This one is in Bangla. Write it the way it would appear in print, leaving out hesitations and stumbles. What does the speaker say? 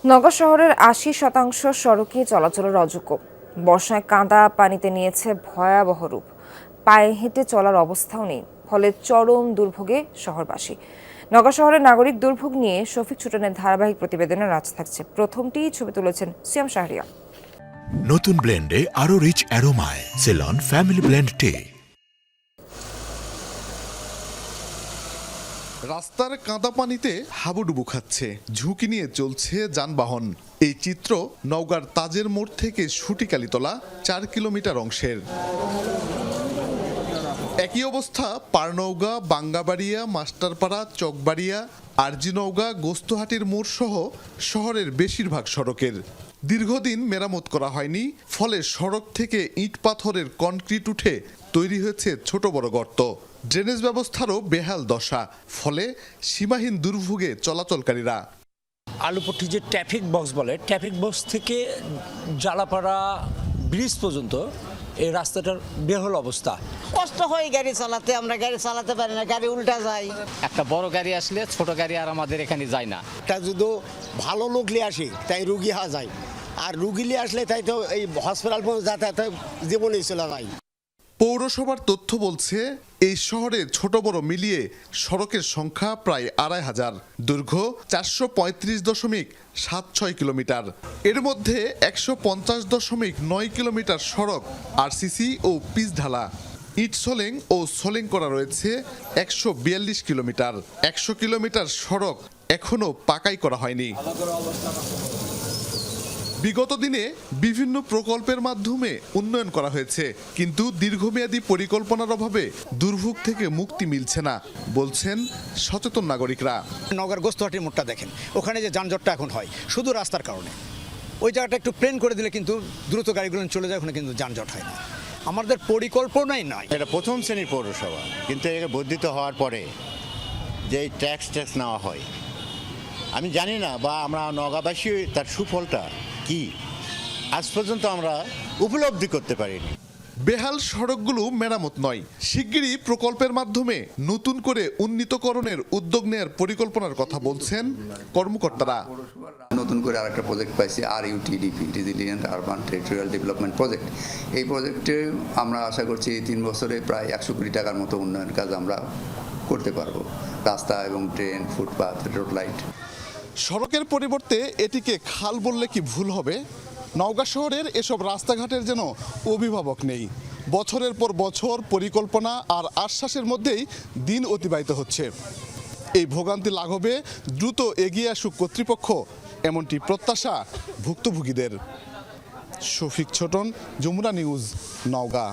নওগাঁ শহরের ৮০% সড়কে চলাচলের অযোগ্য। বর্ষায় কাদা পানিতে নিয়েছে ভয়াবহ রূপ। পায়ে হেঁটে চলার অবস্থাও নেই, ফলে চরম দুর্ভোগে শহরবাসী। নওগাঁ শহরের নাগরিক দুর্ভোগ নিয়ে শফিক ছোটনের ধারাবাহিক প্রতিবেদনে রাজ থাকছে। প্রথমটি ছবি তুলেছেন সিয়াম শাহরিয়া। নতুন ব্লেন্ডে আরো রিচ অ্যারোমায় সেলন ফ্যামিলি ব্লেন্ড টে। রাস্তার কাদা পানিতে হাবুডুবু খাচ্ছে, ঝুঁকি নিয়ে চলছে যানবাহন। এই চিত্র নওগাঁর তাজের মোড় থেকে সুটিকালীতলা ৪ কিলোমিটার অংশের। একই অবস্থা পারনৌগা, বাঙ্গাবাড়িয়া, মাস্টারপাড়া, চকবাড়িয়া, আরজি নওগাঁ, গোস্তহাটির মোড় সহ শহরের বেশিরভাগ সড়কের। দীর্ঘদিন মেরামত করা হয়নি, ফলে সড়ক থেকে ইট পাথরের কনক্রিট উঠে তৈরি হয়েছে ছোট বড় গর্ত। ড্রেনেজ ব্যবস্থারও বেহাল দশা, ফলে সীমাহীন দুর্ভোগে চলাচলকারীরা। আলুপট্টি যে ট্রাফিক বক্স বলে, ট্রাফিক বক্স থেকে জালাপাড়া ব্রিজ পর্যন্ত এই রাস্তাটার বেহাল অবস্থা। কষ্ট হয় গাড়ি চালাতে, আমরা গাড়ি চালাতে পারি না, গাড়ি উল্টা যায়। একটা বড় গাড়ি আসলে ছোট গাড়ি আর আমাদের এখানে যায় না। তা যদি ভালো লোক নিয়ে আসে তাই রুগী হওয়া যায়, আর রুগী নিয়ে আসলে তাই তো এই হসপিটাল পর্যন্ত যাতায়াত জীবনেই চলে যায়। পৌরসভার তথ্য বলছে এই শহরে ছোট বড় মিলিয়ে সড়কের সংখ্যা প্রায় ২৫০০, দৈর্ঘ্য ৪35.76 কিলোমিটার। এর মধ্যে ১৫০.৯ কিলোমিটার সড়ক আরসিসি ও পিচ ঢালা। ইট সোলিং ও সোলিং করা রয়েছে ১৪২ কিলোমিটার। ১০০ কিলোমিটার সড়ক এখনো পাকাই করা হয়নি। বিগত দিনে বিভিন্ন প্রকল্পের মাধ্যমে উন্নয়ন করা হয়েছে, কিন্তু দীর্ঘমেয়াদী পরিকল্পনার অভাবে দুর্ভোগ থেকে মুক্তি মিলছে না, বলছেন সচেতন নাগরিকরা। নগর গোস্তহাটির মোড়টা দেখেন, ওখানে যে যানজটটা এখন হয় শুধু রাস্তার কারণে। ওই জায়গাটা একটু প্লেন করে দিলে কিন্তু দ্রুত গাড়িগুলো চলে যায়, ওখানে কিন্তু যানজট হয় না। আমাদের পরিকল্পনাই নয়। এটা প্রথম শ্রেণীর পৌরসভা, কিন্তু একে বর্ধিত হওয়ার পরে যে ট্যাক্স নেওয়া হয়, আমি জানি না, বা আমরা নওগাঁবাসী তার সুফলটা কি আজ পর্যন্ত আমরা উপলব্ধি করতে পারিনি। বেহাল সড়কগুলো মেরামত নয়, শিগগিরই প্রকল্পের মাধ্যমে নতুন করে উন্নীতকরণের উদ্যোগ নেওয়ার পরিকল্পনার কথা বলছেন কর্মকর্তারা। নতুন করে আরেকটা প্রজেক্ট পাইছি, RUTDP, resilient urban territorial development project. এই প্রজেক্টে আমরা আশা করছি ৩ বছরে প্রায় ১০০ কোটি টাকার মতো উন্নয়ন কাজ আমরা করতে পারবো, রাস্তা এবং ড্রেন, ফুটপাথ, রোড লাইট। সড়কের পরিবর্তে এটিকে খাল বললে কি ভুল হবে? নওগাঁ শহরের এসব রাস্তাঘাটের যেন অভিভাবক নেই। বছরের পর বছর পরিকল্পনা আর আশ্বাসের মধ্যেই দিন অতিবাহিত হচ্ছে। এই ভোগান্তি লাঘবে দ্রুত এগিয়ে আসুক কর্তৃপক্ষ, এমনটি প্রত্যাশা ভুক্তভোগীদের। শফিক ছোটন, যমুনা নিউজ, নওগাঁ।